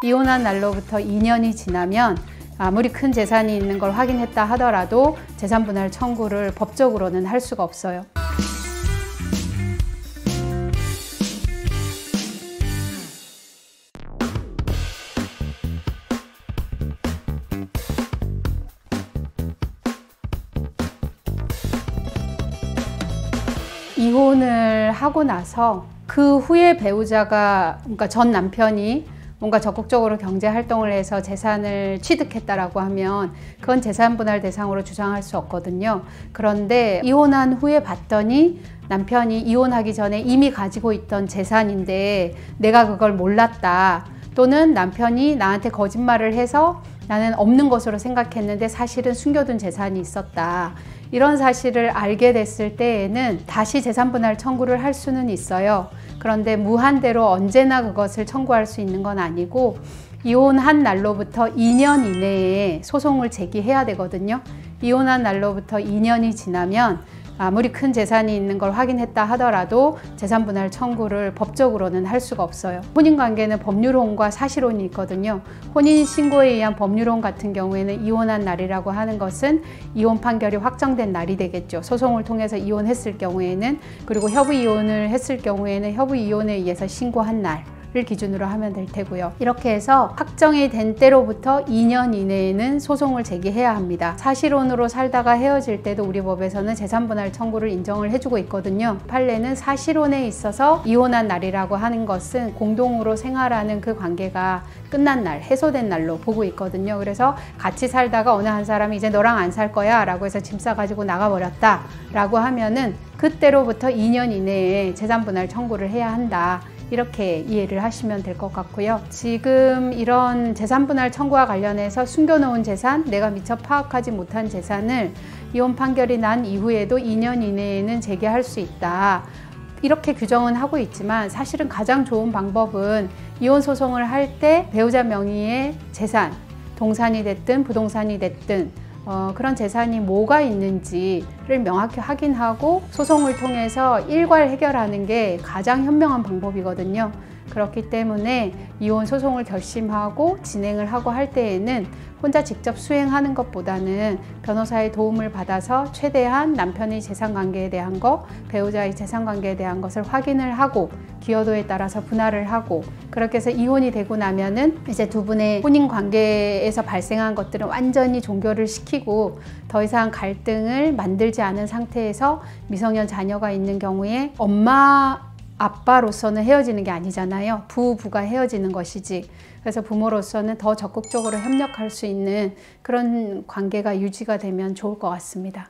이혼한 날로부터 2년이 지나면 아무리 큰 재산이 있는 걸 확인했다 하더라도 재산분할 청구를 법적으로는 할 수가 없어요. 이혼을 하고 나서 그 후에 배우자가, 그러니까 전 남편이 뭔가 적극적으로 경제활동을 해서 재산을 취득했다라고 하면 그건 재산분할 대상으로 주장할 수 없거든요. 그런데 이혼한 후에 봤더니 남편이 이혼하기 전에 이미 가지고 있던 재산인데 내가 그걸 몰랐다, 또는 남편이 나한테 거짓말을 해서 나는 없는 것으로 생각했는데 사실은 숨겨둔 재산이 있었다, 이런 사실을 알게 됐을 때에는 다시 재산분할 청구를 할 수는 있어요. 그런데 무한대로 언제나 그것을 청구할 수 있는 건 아니고 이혼한 날로부터 2년 이내에 소송을 제기해야 되거든요. 이혼한 날로부터 2년이 지나면 아무리 큰 재산이 있는 걸 확인했다 하더라도 재산분할 청구를 법적으로는 할 수가 없어요. 혼인관계는 법률혼과 사실혼이 있거든요. 혼인신고에 의한 법률혼 같은 경우에는 이혼한 날이라고 하는 것은 이혼 판결이 확정된 날이 되겠죠. 소송을 통해서 이혼했을 경우에는, 그리고 협의이혼을 했을 경우에는 협의이혼에 의해서 신고한 날 를 기준으로 하면 될 테고요. 이렇게 해서 확정이 된 때로부터 2년 이내에는 소송을 제기해야 합니다. 사실혼으로 살다가 헤어질 때도 우리 법에서는 재산분할 청구를 인정을 해주고 있거든요. 판례는 사실혼에 있어서 이혼한 날이라고 하는 것은 공동으로 생활하는 그 관계가 끝난 날, 해소된 날로 보고 있거든요. 그래서 같이 살다가 어느 한 사람이 이제 너랑 안 살 거야 라고 해서 짐 싸가지고 나가버렸다 라고 하면은 그때로부터 2년 이내에 재산분할 청구를 해야 한다, 이렇게 이해를 하시면 될 것 같고요. 지금 이런 재산분할 청구와 관련해서 숨겨놓은 재산, 내가 미처 파악하지 못한 재산을 이혼 판결이 난 이후에도 2년 이내에는 제기할 수 있다, 이렇게 규정은 하고 있지만 사실은 가장 좋은 방법은 이혼 소송을 할 때 배우자 명의의 재산, 동산이 됐든 부동산이 됐든 그런 재산이 뭐가 있는지를 명확히 확인하고 소송을 통해서 일괄 해결하는 게 가장 현명한 방법이거든요. 그렇기 때문에 이혼 소송을 결심하고 진행을 하고 할 때에는 혼자 직접 수행하는 것보다는 변호사의 도움을 받아서 최대한 남편의 재산관계에 대한 것, 배우자의 재산관계에 대한 것을 확인을 하고 기여도에 따라서 분할을 하고, 그렇게 해서 이혼이 되고 나면은 이제 두 분의 혼인관계에서 발생한 것들은 완전히 종결을 시키고 더 이상 갈등을 만들지 않은 상태에서 미성년 자녀가 있는 경우에 엄마 아빠로서는 헤어지는 게 아니잖아요. 부부가 헤어지는 것이지. 그래서 부모로서는 더 적극적으로 협력할 수 있는 그런 관계가 유지가 되면 좋을 것 같습니다.